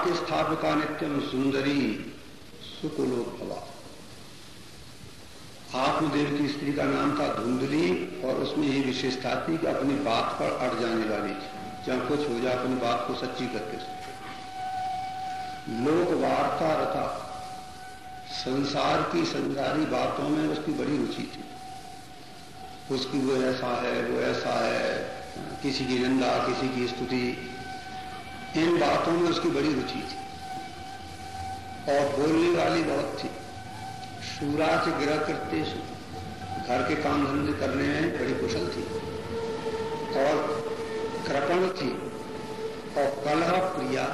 भाग्य स्थापिका नित्यम सुंदरी सुकुलोद्भवा। आत्मदेव की स्त्री का नाम था धुंधली, और उसमें ये विशेषता थी कि अपनी बात पर अड़ जाने वाली थी, चाहे कुछ हो जाए अपनी बात को सच्ची करके। लोक वार्ता रथा, संसार की संसारी बातों में उसकी बड़ी रुचि थी। उसकी वो ऐसा है, वो ऐसा है, किसी की निंदा, किसी की स्तुति, इन बातों में उसकी बड़ी रुचि थी। और बोलने वाली बहुत थी। शूराच गृह कृत्येषु, घर के काम धंधे करने में बड़ी कुशल थी। और कृपण थी, और कलह प्रिया,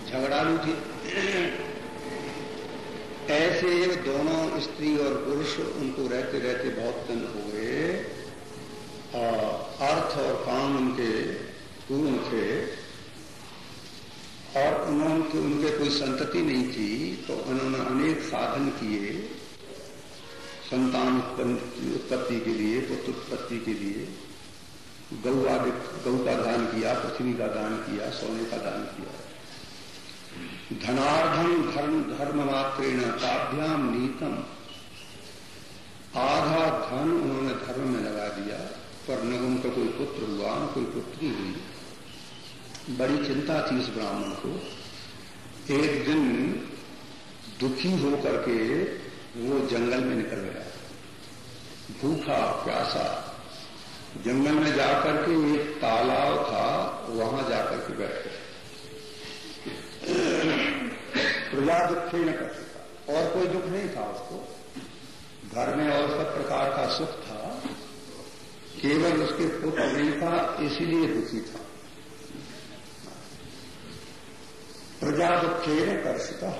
झगड़ालू थी। ऐसे दोनों स्त्री और पुरुष उनको रहते रहते बहुत दिन हो गए। अर्थ और काम उनके पूर्ण थे, और उनके कोई संतति नहीं थी, तो उन्होंने अनेक साधन किए संतान उत्पत्ति के लिए, पुत्र उत्पत्ति के लिए। गौ का दान किया, पृथ्वी का दान किया, सोने का दान किया। धनार्धम धर्म मात्रेण ताभ्याम नीतम, आधा धन उन्होंने धर्म में लगा दिया, पर न उनका कोई पुत्र हुआ न कोई पुत्री हुई। बड़ी चिंता थी इस ब्राह्मण को। एक दिन दुखी होकर के वो जंगल में निकल गया, भूखा प्यासा। जंगल में जाकर के एक तालाब था, वहां जाकर के बैठ गया। प्रजा दुखे न कर सका, और कोई दुख नहीं था उसको। घर में और सब प्रकार का सुख था, केवल उसके पुत्र नहीं था, इसीलिए दुखी था। प्रजा दुखे न कर सका।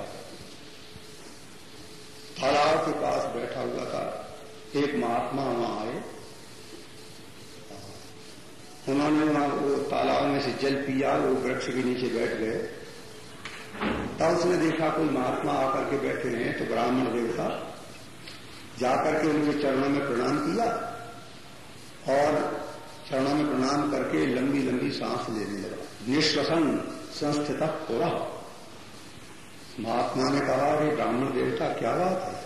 तालाब के पास बैठा हुआ था, एक महात्मा वहां आए। उन्होंने वो तालाब में से जल पिया, वो वृक्ष के नीचे बैठ गए। तब उसने देखा कोई महात्मा आकर के बैठे हैं, तो ब्राह्मण देवता जाकर के उनके चरणों में प्रणाम किया, और चरणों में प्रणाम करके लंबी लंबी सांस लेने लगा। निश्वसन संस्थित पूरा। महात्मा ने कहा, अरे ब्राह्मण देवता क्या बात है,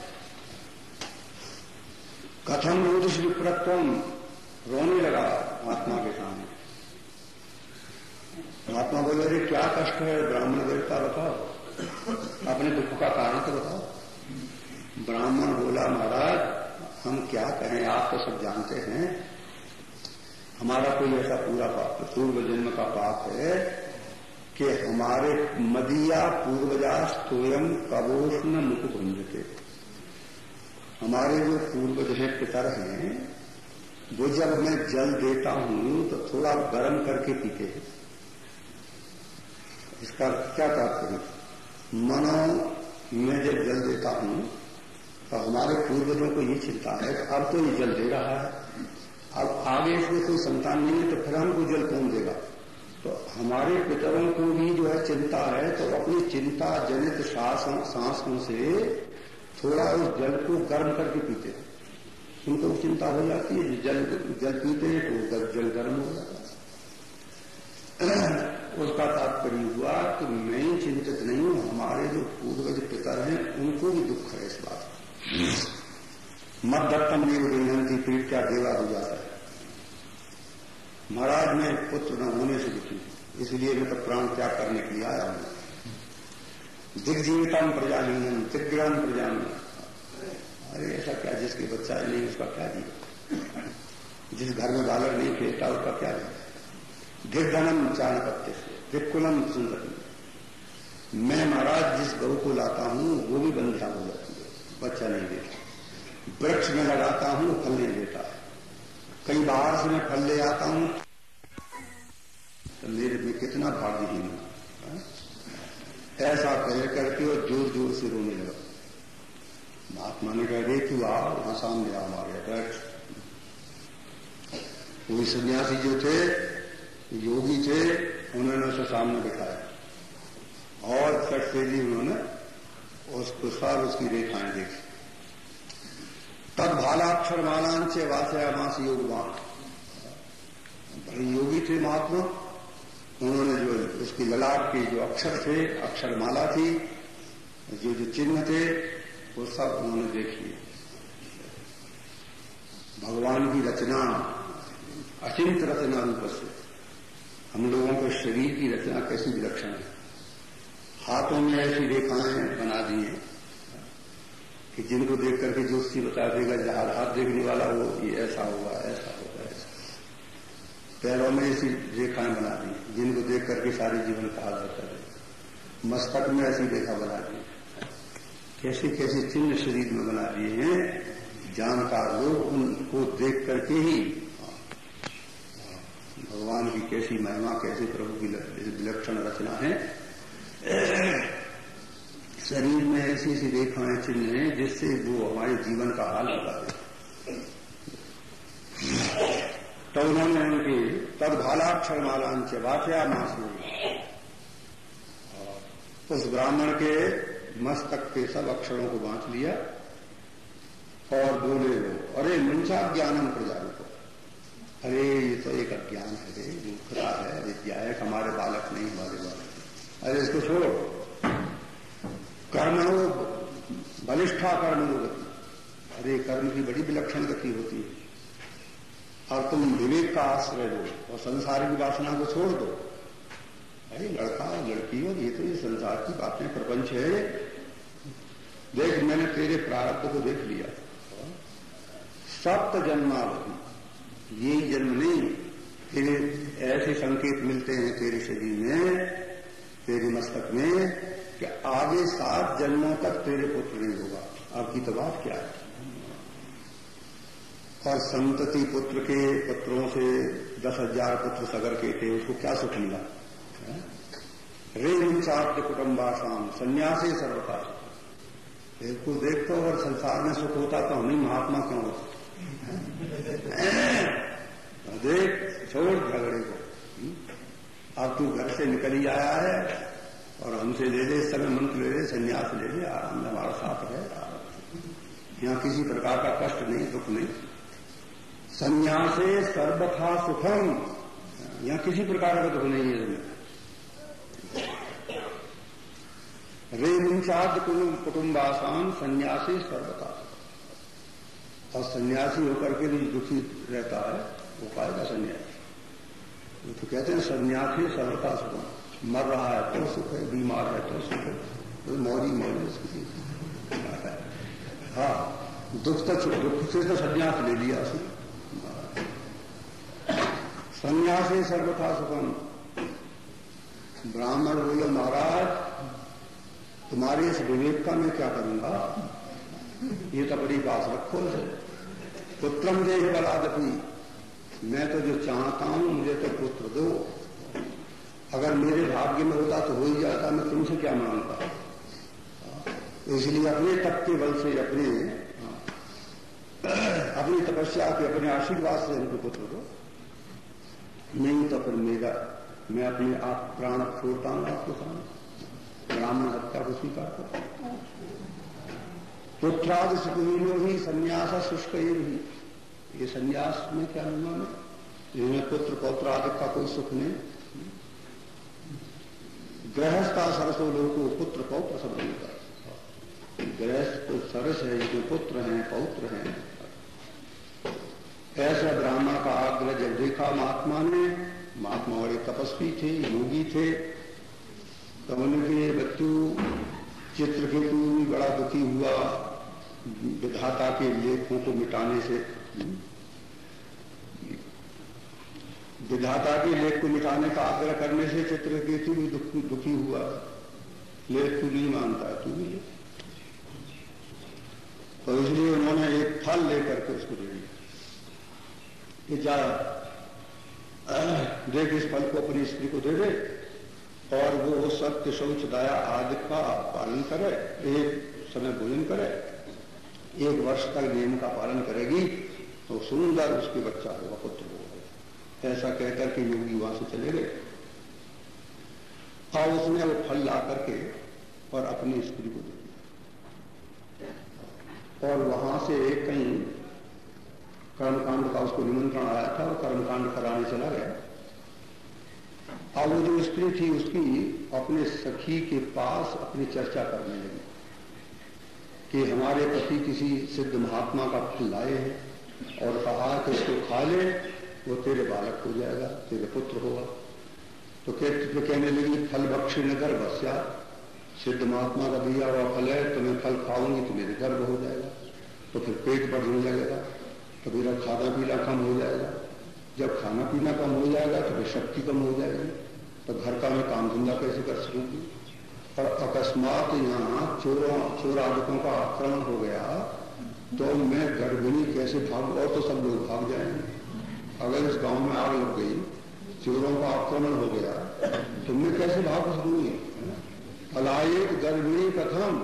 कथम रोदुष विप्रत्वम। रोने लगा महात्मा के सामने। महात्मा बोले, अरे क्या कष्ट है ब्राह्मण देवता, बताओ, अपने दुख का कारण तो बताओ। ब्राह्मण बोला, महाराज हम क्या कहें, आप तो सब जानते हैं, हमारा कोई ऐसा पूरा पाप, पूर्व जन्म का पाप है कि हमारे मदिया पूर्वजा स्वयं कवोष्ण मुख भुंजते। हमारे जो पूर्वज हैं, पितर हैं, वो जब मैं जल देता हूं तो थोड़ा गर्म करके पीते हैं। इसका क्या तात्पर्य? मनो मैं जब जल देता हूं तो हमारे पूर्वजों को ये चिंता है कि अब तो ये जल दे रहा है, अब आगे इसमें कोई संतान नहीं है, तो फिर हमको जल कौन देगा। तो हमारे पितरों को भी जो है चिंता है, तो अपनी चिंता जनित सांसों से थोड़ा उस जल को गर्म करके पीते हैं। उनको चिंता हो जाती है, जल पीते हैं तो जल गर्म हो जाता है। उसका तात्पर्य हुआ कि मैं चिंतित नहीं हूं, हमारे जो पूर्वज पितर हैं उनको भी दुख है इस बात। मत दत्तम देव विनंती, पीठ क्या देवा हो जाता है। महाराज मैं पुत्र न होने से दुखी, इसलिए मैं तो प्राण त्याग करने के लिए आया हूं। दिग्जीवितम प्रजाहीनम दिग्ग्रहण प्रजाहीन। अरे ऐसा क्या, जिसके बच्चा नहीं उसका क्या जीवन, जिस घर में बालक नहीं खेलता उसका क्या जीवन। दिग्धनम चाणपत्य से दिक्कुलम सुंदर। मैं महाराज जिस गौ को लाता हूं वो भी बंध्या हो जाती है, बच्चा नहीं देता। वृक्ष में लगाता हूं, फल नहीं देता है। कई बाहर से मैं फल ले आता हूं, तो मेरे में कितना भाग्यहीन है। ऐसा कह करके वो जोर जोर से रोने लगा। महात्मा ने कहा, रे तू आ, वहां सामने आ गया बैठ। कोई सन्यासी जो थे, योगी थे, उन्होंने उसे सामने बिठाया और चट से दी उन्होंने उसको सब उसकी रेखाएं देखी। तब भालाक्षर मालांचे वास्यामास योगवान। बड़े योगी थे महात्मा, उन्होंने जो उसकी ललाट के जो अक्षर थे, अक्षरमाला थी, जो जो चिन्ह थे, वो सब उन्होंने देखी। भगवान की रचना अचिंत रचना रूप से, हम लोगों को शरीर की रचना कैसी विलक्षण है। हाथों में ऐसी रेखाएं बना दी हैं कि जिनको देख करके ज्योतिषी बता देगा, जहां हाथ देखने वाला वो ये ऐसा होगा, ऐसा होगा, ऐसा। पैरों में ऐसी रेखाएं बना दी जिनको देख करके सारे जीवन का हाल कर दे। मस्तक में ऐसी रेखा बना दी, कैसे कैसे चिन्ह शरीर में बना दिए हैं। जानकार लोग उनको देख करके ही भगवान की कैसी महिमा, कैसे प्रभु की विलक्षण रचना है। शरीर में ऐसी ऐसी रेखाएं चिन्ह हैं जिससे वो हमारे जीवन का हाल बता दे। तो उन्होंने उनकी तदभालाक्षर मालांच वाच्या मासू, उस ब्राह्मण के मस्तक के सब अक्षरों को बांट लिया और बोले वो, अरे मुंचा ज्ञानम प्रजान को, अरे ये तो एक अज्ञान है, मूर्खता है, विद्या है, हमारे बालक नहीं, हमारे बालक, अरे इसको छोड़ो। कर्मणो बलिष्ठा कर्मणो गति, अरे कर्म की बड़ी विलक्षण गति होती है, और तुम विवेक का आश्रय लो और संसार की वासना को छोड़ दो। अरे लड़का और लड़की हो, ये तो ये संसार की बातें, प्रपंच है। देख मैंने तेरे प्रारब्ध को देख लिया, सप्त जन्मावधि, ये जन्म नहीं, तेरे ऐसे संकेत मिलते हैं तेरे शरीर में, तेरे मस्तक में, कि आगे 7 जन्मों तक तेरे पुत्र नहीं होगा। आपकी तो बात क्या है। और संतति पुत्र के पुत्रों से 10,000 पुत्र सगर के थे, उसको क्या सुख मिला। रेचाप्त कुटुंबासाम संन्यासी सर्वथा, देखो देखो अगर संसार में सुख होता तो हम ही महात्मा क्यों होते। देख छोड़ झगड़े को, अब तू घर से निकल ही आया है और हमसे ले ले, इस समय मंत्र ले ले, संन्यास ले ले, आराम हमारा साथ रहे। यहां किसी प्रकार का कष्ट नहीं, दुख नहीं। संन्यासे सर्वथा सुखम, यहां किसी प्रकार का दुख नहीं है इसमें। रेचाद कुटुंबासान संन्यासी सर्वथा, और सन्यासी होकर के भी दुखी रहता है, वो पाएगा सन्यासी। वो तो कहते हैं सन्यासी सर्वथा सुख, मर रहा है तो सुख है, बीमार है तो सुख है, तो मौरी उसकी। हाँ, दुख से तो सन्यास ले लिया उसने। सन्यासी सर्वथा सुखम। ब्राह्मण बोले महाराज तुम्हारे इस विवेक का मैं क्या करूंगा, ये तो बड़ी बात रखो से। पुत्रम देह बलादपी, मैं तो जो चाहता हूं मुझे तो पुत्र दो, अगर मेरे भाग्य में होता तो हो ही जाता, मैं तुमसे क्या मांगता। इसलिए अपने तप के बल से, अपनी तपस्या के, अपने आशीर्वाद से हमको पुत्र दो, नहीं तो फिर मैं अपने आप प्राण छोड़ता हूं आपके सामने, ब्राह्मण हत्या को स्वीकार करता हूं। पुत्रादि सुखहीनो ही संन्यास शुष्क ही, ये संन्यास में क्या लूंगा मैं, जिसमें पुत्र पौत्र आदि का कोई सुख नहीं। गृहस्था सरसो लोको, पुत्र पौत्र सब मिलता। गृहस्थ तो सरस है, जो पुत्र हैं पौत्र हैं। ऐसा ब्राह्मण का आग्रह जब देखा महात्मा ने, महात्मा बड़े तपस्वी थे, योगी थे, तो उनके बच्चू चित्रकेतु भी बड़ा दुखी हुआ विधाता के लेखों को मिटाने से। विधाता के लेख को मिटाने का आग्रह करने से चित्रकेतु भी दुखी हुआ, लेख तू नहीं मानता है, तू भी ले। तो इसलिए उन्होंने एक फल लेकर के उसको दे दिया कि जा देख इस फल को अपनी स्त्री को दे दे, और वो सत्य शौच दया आदि का पालन करे, एक समय भोजन करे, 1 वर्ष तक नियम का पालन करेगी तो सुंदर उसके बच्चा होगा, पुत्र होगा। ऐसा कहकर के योगी वहां से चले गए, और उसने वो फल ला करके और अपनी स्त्री को दे दिया। और वहां से एक कहीं कर्मकांड का उसको निमंत्रण आया था, वो कर्मकांड कराने चला गया। अब वो जो स्त्री थी उसकी अपने सखी के पास अपनी चर्चा करने लगी कि हमारे पति किसी सिद्ध महात्मा का फल लाए हैं और कहा कि इसको खा ले, वो तेरे बालक हो जाएगा, तेरे पुत्र होगा। तो कहने लगी फल भक्षी न गर्भस्या, सिद्ध महात्मा का दिया हुआ फल है, तो मैं फल खाऊंगी तो मेरे गर्भ हो जाएगा, तो फिर पेट बढ़ने लगेगा, तो मेरा खाना पीना कम हो जाएगा, जब खाना पीना कम हो जाएगा तो फिर शक्ति कम हो जाएगी, तो घर का मैं काम धंधा कैसे कर सकूंगी। और अकस्मात यहाँ चोरादकों का आक्रमण हो गया तो मैं गर्भिणी कैसे भाग, और तो सब लोग भाग जाएंगे। अगर इस गांव में आग लग गई, चोरों का आक्रमण हो गया, तो मैं कैसे भाग सकूंगी। पलायित गर्भिणी कथम,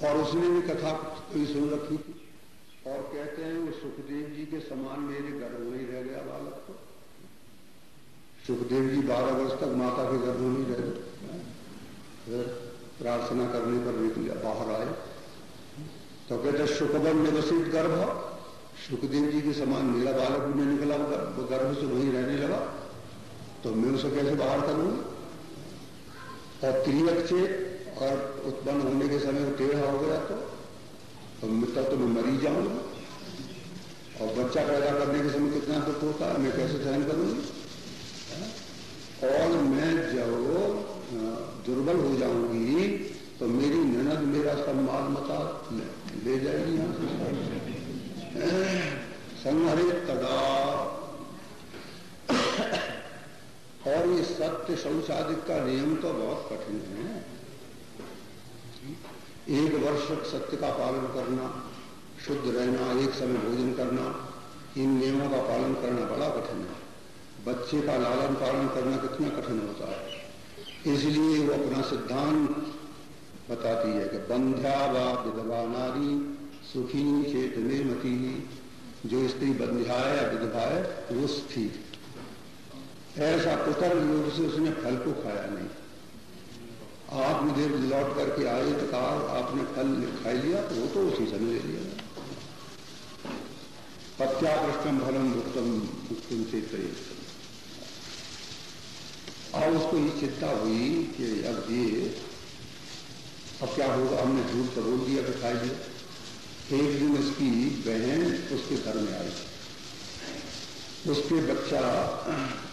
और उसने भी कथा कोई सुन रखी थी, और कहते हैं वो सुखदेव जी के समान मेरे गर्भ में ही रह गया बालक। तो सुखदेव जी 12 वर्ष तक माता के गर्भ में ही रह गए, प्रार्थना करने पर निकले बाहर आए, तो कहते सुखबन निवसित गर्भ, सुखदेव जी के समान मेरा बालक भी नहीं निकला, गर्भ से वहीं रहने लगा, तो मैं उसे कैसे बाहर करूंगी। और त्रियक्षे और उत्पन्न होने के समय वो टेढ़ा हो गया तो मैं मरी जाऊंगा, और बच्चा पैदा करने के समय कितना दुख होता है, मैं कैसे सहन करूंगी। और मैं जब दुर्बल हो जाऊंगी तो मेरी ननद मेरा सम्मान मता ले जाएगी यहां से। संहरे तदा, और ये सत्य शौचादिक का नियम तो बहुत कठिन है। 1 वर्ष तक सत्य का पालन करना, शुद्ध रहना, एक समय भोजन करना, इन नियमों का पालन करना बड़ा कठिन है। बच्चे का लालन पालन करना कितना कठिन होता है। इसलिए वो अपना सिद्धांत बताती है कि बंध्या व विधवा नारी सुखी चेत में मती, जो स्त्री बंध्या है या विधवा है वो स्थिर। ऐसा पुत्र योग से उसने फल को खाया नहीं। आत्मदेव लौट करके आए तो कहा आपने फल खा लिया, तो वो तो उसी समय ले लिया। पत्यापृष्टम फलम भुक्तम मुक्तम से करें। और उसको ये चिंता हुई कि अब क्या होगा, हमने झूठ तो बोल दिया कि खा लिया। एक दिन उसकी बहन उसके घर में आई, उसके बच्चा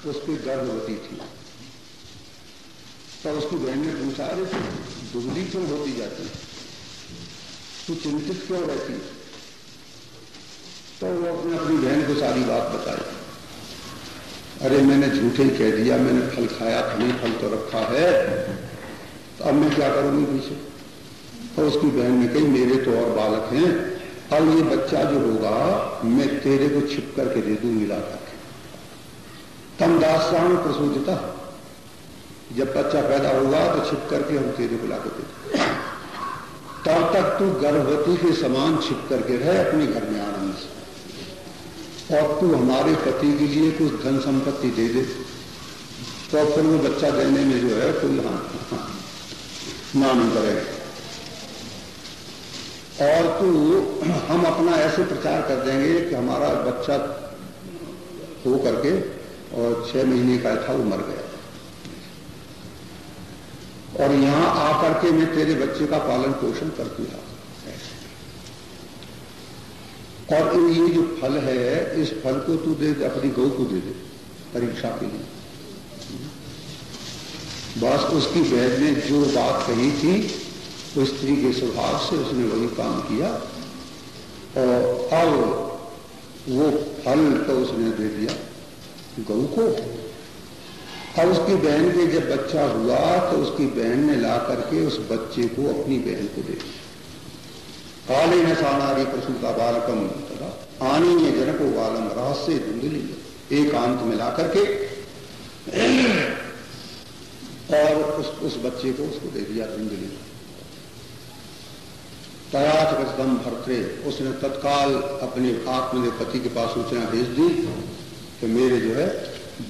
उसके गर्भवती थी, तो उसकी बहन ने पूछा अरे तू दुबली क्यों होती जाती, तू चिंतित क्यों रहती। तो वो अपनी बहन को सारी बात बताई। अरे मैंने झूठे कह दिया, मैंने फल खाया था, नहीं फल तो रखा है, तो अब मैं क्या करूंगी पीछे। तो उसकी बहन ने कही मेरे तो और बालक हैं, अब ये बच्चा जो होगा मैं तेरे को छिप करके दे दूं मिला करके। तम दास्याम प्रसूजिता, जब बच्चा पैदा होगा तो छिप करके हम तेरे को लाकर दे दें, तब तक तू गर्भवती के समान छिप करके रहे अपने घर में आनंद से, और तू हमारे पति के लिए कुछ धन संपत्ति दे दे, तो फिर वो बच्चा देने में जो है कोई ना नहीं करेगा। और तू हम अपना ऐसे प्रचार कर देंगे कि हमारा बच्चा हो करके और 6 महीने का था वो मर गया, और यहां आकर के मैं तेरे बच्चे का पालन पोषण करती रहा। और ये जो फल है इस फल को तू दे दे, अपनी गौ को दे दे परीक्षा के लिए। बस उसकी बहन ने जो बात कही थी उस स्त्री के स्वभाव से उसने वही काम किया, और अब वो फल तो उसने दे दिया गौ को। अब उसकी बहन के जब बच्चा हुआ तो उसकी बहन ने ला करके उस बच्चे को अपनी बहन को दे दिया। काले न सानारी प्रसूता बालकम तथा आनीय जनको बालम रहस्य धुंधली, एकांत में ला करके और उस बच्चे को उसको दे दिया धुंधली। तयाच गतम भर्तृ, उसने तत्काल अपने आत्मदेव पति के पास सूचना भेज दी कि मेरे जो है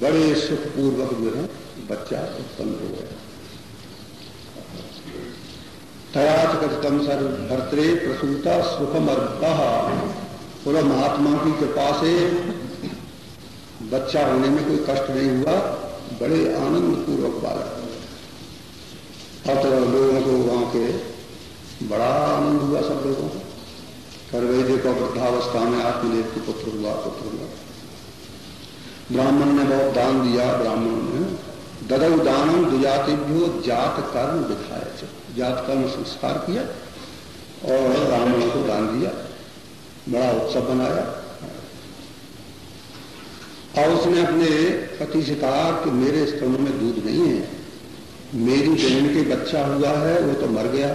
बड़े सुखपूर्वक जो है बच्चा उत्पन्न हो गया। तयाच गतम सर्व भर्तृ प्रसूता सुखम अर्भता, बोला महात्मा की कृपा से बच्चा होने में कोई कष्ट नहीं हुआ, बड़े आनंद पूर्वक बालक। अब तो लोगों को वहां के बड़ा आनंद हुआ, सब लोगों को। कर वही देखो वृद्धावस्था में आत्मदेव के पुत्र हुआ। ब्राह्मण ने बहुत दान दिया। ब्राह्मण ने ददौ दानम दुजातिभ्यो जात कर्म दिखाए, जात कर्म संस्कार किया और ब्राह्मणों को दान दिया, बड़ा उत्सव बनाया। और उसने अपने पति से कहा कि मेरे स्तनों में दूध नहीं है, मेरी बहन के बच्चा हुआ है, वो तो मर गया,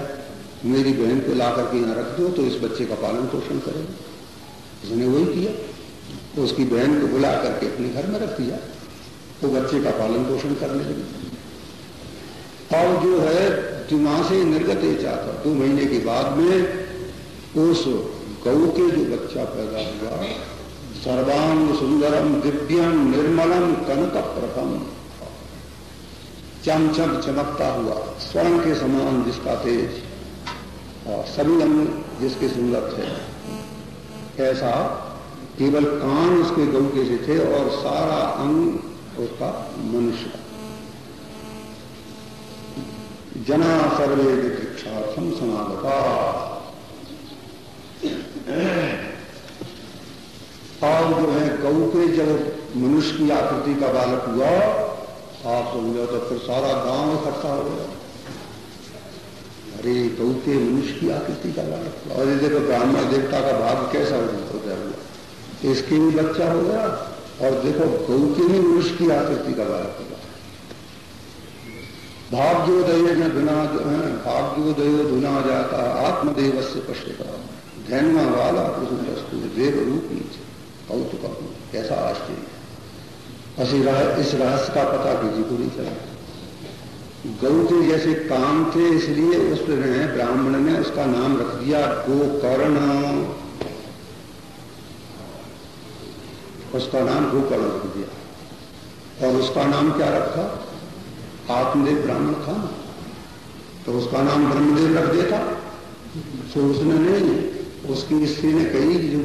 मेरी बहन को ला करके यहां रख दो तो इस बच्चे का पालन पोषण करेगा। उसने वही किया, तो उसकी बहन को बुला करके अपने घर में रख दिया, वो बच्चे का पालन पोषण करने लगी। और जो है दिमासे निर्गत चाहता, 2 महीने के बाद में उस गौ के जो बच्चा पैदा हुआ, सर्वांग सुंदरम दिव्यम निर्मलम कनक प्रथम, चमचम चमकता हुआ, स्वर्ण के समान जिसका तेज और सभी अंग जिसके सुंदर थे, ऐसा केवल कान उसके गौ के से थे और सारा अंग उसका मनुष्य। जना सर्वे दिक्षार्थम समागता। और जो है गौ के जब मनुष्य की आकृति का बालक हुआ, आप समझो तो फिर सारा गांव इकट्ठा हो गया। अरे गौ के मनुष्य की आकृति का बालक हुआ, और ये देखो ब्राह्मण देवता का भाग कैसा होता हुआ, इसके भी बच्चा हो गया और देखो गौ के भी मनुष्य की आकृति का बालक हुआ। भाग्योदय न धुना, भाग्योदयो धुना जाता आत्मदेव से पश्चिम धैन्य वाला प्रसुस्तु देव रूप नीचे कौतुक, कैसा आश्चर्य। इस रहस्य का पता किसी को नहीं चला। गौ के जैसे काम थे, इसलिए उसने ब्राह्मण ने उसका नाम रख दिया गोकर्ण। उसका नाम गोकर्ण रख दिया। और उसका नाम क्या रखा? आत्मदेव ब्राह्मण था, तो उसका नाम ब्रह्मदेव रख देता। तो उसने नहीं, उसकी स्त्री ने कही कि जो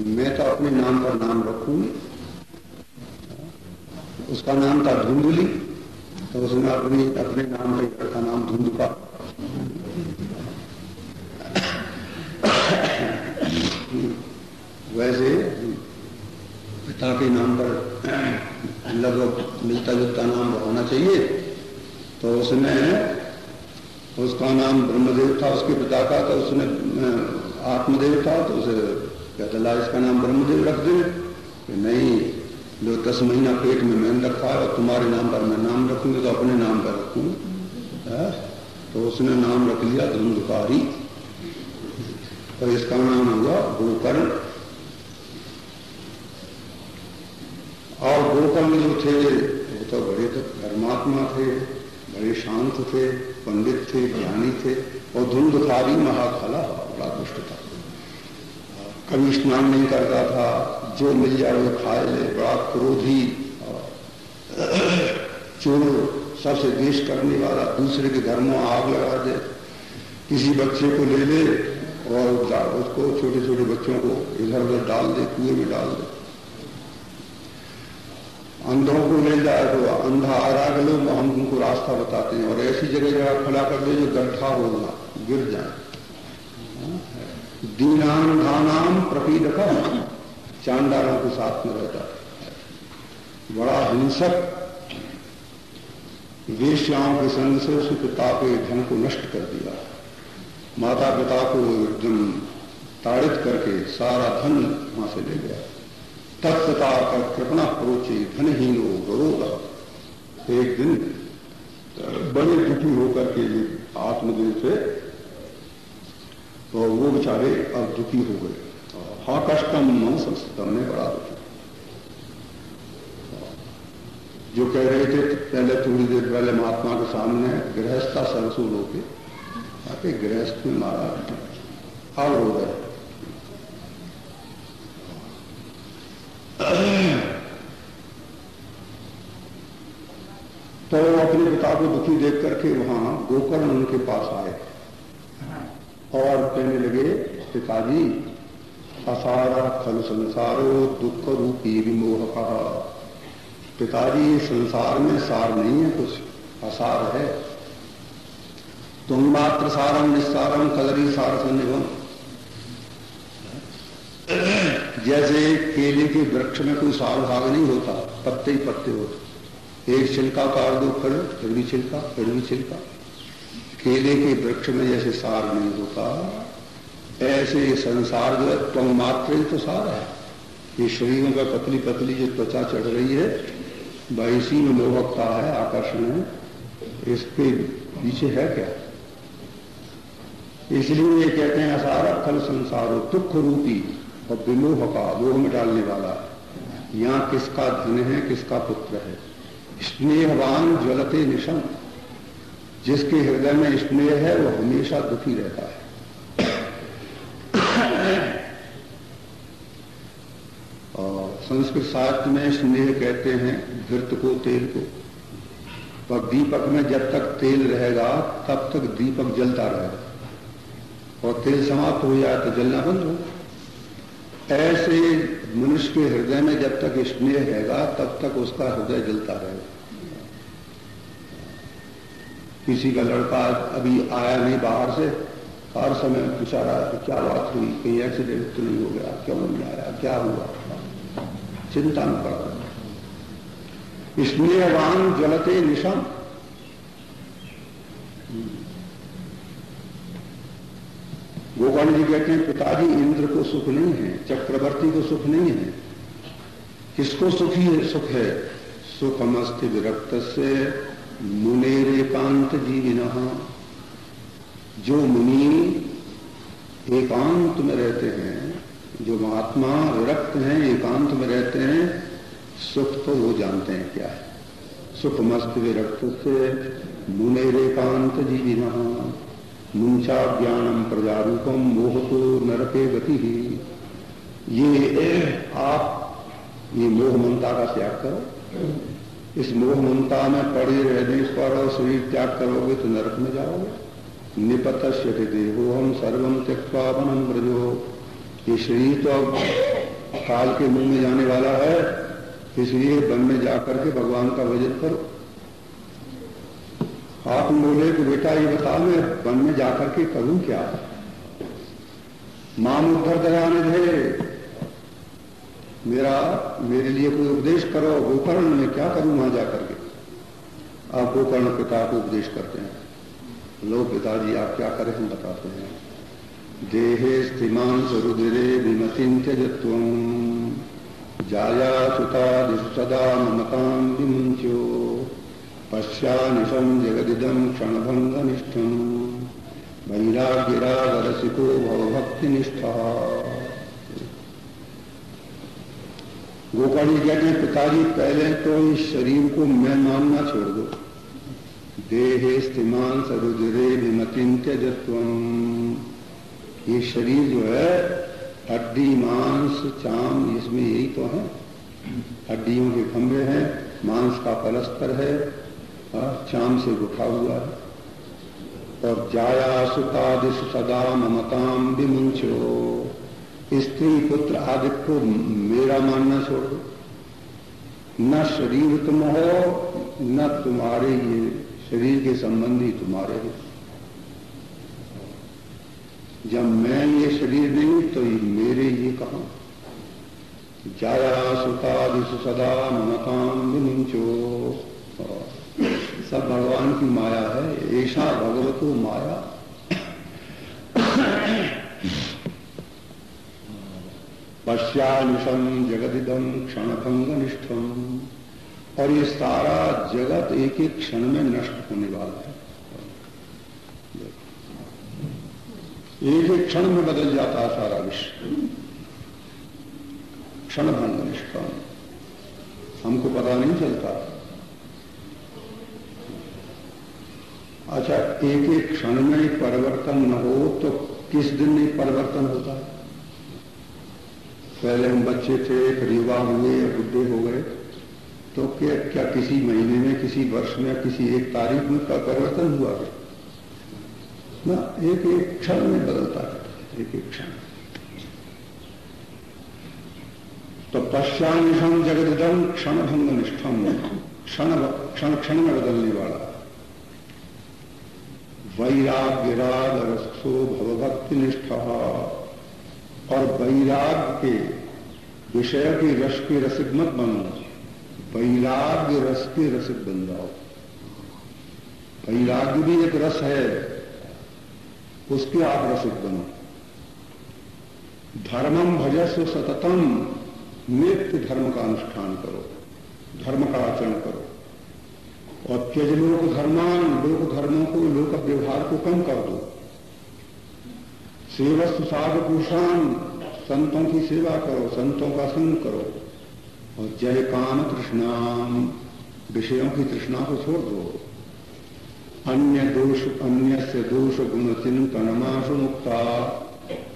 मैं तो अपने नाम पर नाम रखूंगी। उसका नाम था धुंधुली, तो उसने अपने नाम पर रखा नाम धुंधुका। वैसे पिता के नाम पर लगभग मिलता जुलता नाम होना चाहिए, तो उसने उसका नाम ब्रह्मदेव था उसके पिता का, तो उसने आत्मदेव था, तो उसे कहता ला इसका नाम ब्रह्मदेव रख दे। कि नहीं, जो 10 महीना पेट में मैंने रखा है और तुम्हारे नाम पर मैं नाम रखूंगी तो अपने नाम पर रखूंगी। तो उसने नाम रख लिया धुंधुकारी, तो इसका नाम हुआ गोकर्ण। और गोकर्ण जो थे वो तो बड़े धर्मात्मा थे, बड़े शांत थे, पंडित थे, ज्ञानी थे। और धुंधुकारी महाखला, बड़ा दुष्ट था, कभी स्नान नहीं करता था, जो मिल जाए वो खाए ले, बड़ा क्रोधी, चोर, सबसे द्वेष करने वाला, दूसरे के घर में आग लगा दे, किसी बच्चे को ले ले और उसको छोटे छोटे बच्चों को इधर उधर डाल दे, कुएं में डाल दे। अंधों को ले जाए तो अंधा आराग लोग हम उनको रास्ता बताते हैं, और ऐसी जगह खड़ा कर दे जो गड्ढा होगा, गिर जाए। दीनाम धानाम प्रपीडक, चांडालों के साथ में रहता है, बड़ा हिंसक। वेश्याओं के संग से उसके पिता के धन को नष्ट कर दिया, माता पिता को एकदम ताड़ित करके सारा धन वहां से ले गया। तत्पता का कृपणा प्रोचे धनहीनो गरोगा। एक दिन बड़े दुखी होकर के आत्मदेव से, तो वो बेचारे अब दुखी हो गए। हा कष्टम न संस्कृतम ने बड़ा दुखी, जो कह रहे थे पहले, थोड़ी देर पहले महात्मा के सामने गृहस्था सरसों लोके आके गृहस्थ में मारा, हाल हो गए। तो अपने पिता को दुखी देख करके वहां गोकर्ण उनके पास आए और कहने लगे, पिताजी असारा खल संसारो दुख रूपी विमोह, पिताजी संसार में सार नहीं है, कुछ असार है। तुम मात्र सारम निस्सारम कलरी सार संनिगम। जैसे केले के वृक्ष में कोई सार भाग नहीं होता, पत्ते ही पत्ते होते। एक छिलका काट दो फिर भी छिलका, फिर भी छिलका। केले के वृक्ष में जैसे सार नहीं होता, ऐसे संसार जो है तुम मात्र ही तो सार है। ये शरीरों का पतली पतली जो त्वचा चढ़ रही है, वह इसी में मोहकता है, आकर्षण है। इसके पीछे है क्या? इसलिए ये कहते हैं असार खल संसारो दुख रूपी और विमोह का मोह में डालने वाला। यहाँ किसका धन है, किसका पुत्र है? स्नेहवान ज्वलते निशम, जिसके हृदय में स्नेह है वो हमेशा दुखी रहता है। और संस्कृत साहित्य में स्नेह कहते हैं घृत को, तेल को। पर दीपक में जब तक तेल रहेगा तब तक दीपक जलता रहेगा, और तेल समाप्त हो जाए तो जलना बंद हो। ऐसे मनुष्य के हृदय में जब तक स्नेह रहेगा तब तक उसका हृदय जलता रहेगा। किसी का लड़का अभी आया नहीं बाहर से, हर समय पूछा रहा कि क्या बात हुई, कहीं एक्सीडेंट तो नहीं हो गया, क्यों नहीं आया, क्या हुआ, चिंता में पड़ा रहा। स्नेहवान ज्वलते निशम। गोपाल जी कहते हैं पिताजी इंद्र को सुख नहीं है, चक्रवर्ती को सुख नहीं है। किसको सुखी है? सुख है सुखमस्ति विरक्त से मुनेरेकांत जीविनः। जो मुनि एकांत में रहते हैं, जो महात्मा विरक्त हैं, एकांत में रहते हैं, सुख तो वो जानते हैं क्या है। सुखमस्ति विरक्त से मुनेरेकांत जीविनः मुंचा ज्ञानम प्रजारूपम मोहतो नरके गति ही। ये आप ये मोह ममता का त्याग करो। इस मोह ममता में पड़े रहने पर और शरीर त्याग करोगे तो नरक में जाओगे। निपतश्यते देहो हम सर्वम त्यक्त्वा वनं व्रजो। ये शरीर तो अब काल के मुंह में जाने वाला है, इसलिए वन में जाकर के भगवान का भजन करो। आप बोले कि बेटा ये बता मैं वन में जाकर के करूं क्या? माम उद्धर दयाने थे, मेरे लिए कोई उपदेश करो। गोकर्ण में क्या करूं वहां जाकर के? आप गोकर्ण पिता को उपदेश करते हैं। लो पिताजी आप क्या करें, हम बताते हैं। देहे स्थिमान सरुदिरे विमतिं त्यजत्वं जाया सुता दिशु सदा ममतां विमुंच्यो पश्यानिशं जगदिदं क्षणभंगनिष्ठं वैराग्यरागरसिको भवभक्तिनिष्ठा। गोपाल जी कहते हैं पिताजी पहले तो इस शरीर को मैं मानना छोड़ दो। देहे स्थिमान सरुदिरे विमतिं त्यजत्वं। ये शरीर जो है हड्डी मांस चाम, इसमें यही तो है। हड्डियों के खंभे हैं, मांस का पलस्तर है, चाम से गुठा हुआ है। और जाया सुतादिश सदा ममताम विमुंचो। स्त्री पुत्र आदि को मेरा मानना छोड़ दो। न शरीर तुम हो, न तुम्हारे ये शरीर के संबंधी तुम्हारे हो। जब मैं ये शरीर नहीं तो ये मेरे ये कहां? जाया सुतादिश सदा ममताम विमुंचो। सब भगवान की माया है। ऐसा भगवतो माया। पश्यानिशम जगदिदम क्षणभंगनिष्ठम। और ये सारा जगत एक एक क्षण में नष्ट होने वाला है। एक एक क्षण में बदल जाता है सारा विश्व। क्षणभंगनिष्ठम, हमको पता नहीं चलता। अच्छा, एक एक क्षण में परिवर्तन न हो तो किस दिन नहीं परिवर्तन होता है? पहले हम बच्चे थे, फिर युवा हुए, बुढ़े हो गए, तो क्या किसी महीने में, किसी वर्ष में, किसी एक तारीख में परिवर्तन हुआ है ना? एक एक क्षण में बदलता है, एक एक क्षण। तो पश्चान्निषम जगदिदम क्षणभंग निष्ठम, क्षण क्षण में बदलने वाला। वैराग्य राग रसो भवभक्ति निष्ठा, और वैराग्य के विषय के रस के रसिक मत बनो, वैराग्य रस के रसिक बन जाओ। वैराग्य भी एक रस है, उसके आप रसिक बनो। धर्मम भजस्व सततम, नित्य धर्म का अनुष्ठान करो, धर्म का आचरण करो। और त्यज लोक धर्मान, लोक धर्मों को, लोक व्यवहार को कम कर दो। सेवस्तु साधु पुरुषान, संतों की सेवा करो, संतों का संग करो। और जय काम तृष्णाम, विषयों की तृष्णा को छोड़ दो। अन्य से दोष गुण चिंतन माशु मुक्ता,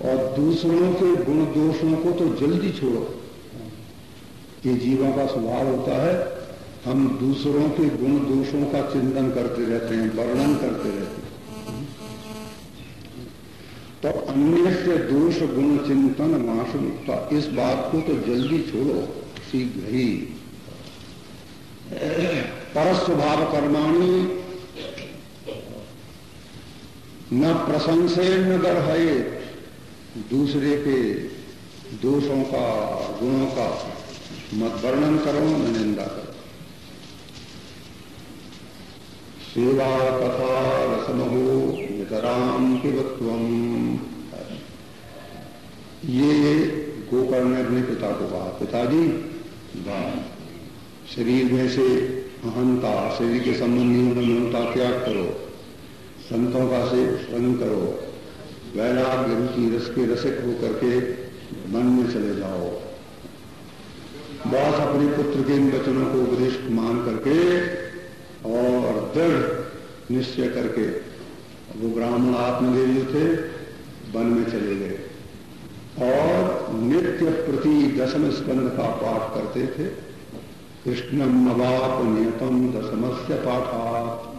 और दूसरों के गुण दोषों को तो जल्दी छोड़ो। ये जीवों का स्वभाव होता है, हम दूसरों के गुण दोषों का चिंतन करते रहते हैं, वर्णन करते रहते हैं। तो अन्य से दोष गुण चिंतन माशु मुक्ता, इस बात को तो जल्दी छोड़ो, शीघ्र ही। परस्वभाव कर्माणि न प्रशंसे न गर्हये, दूसरे के दोषों का, गुणों का मत वर्णन करो, न निंदा करो। सेवा कथा रसमहो नितराम पिबत्वम, ये गोकर्ण ने अपने पिता को कहा, पिताजी शरीर में से अहंता, शरीर के संबंधियों में ममता त्याग करो, संतों का से संग करो, वैराग्य रुचि रस के रसिक होकर के मन में चले जाओ। बस अपने पुत्र के इन वचनों को उपदेश मान करके और दृढ़ निश्चय करके वो ब्राह्मण आत्मदेव जो थे वन में चले गए और नित्य प्रति 10वें स्कंद का पाठ करते थे। कृष्णम नवाप नियतम दशमस्य पाठात्,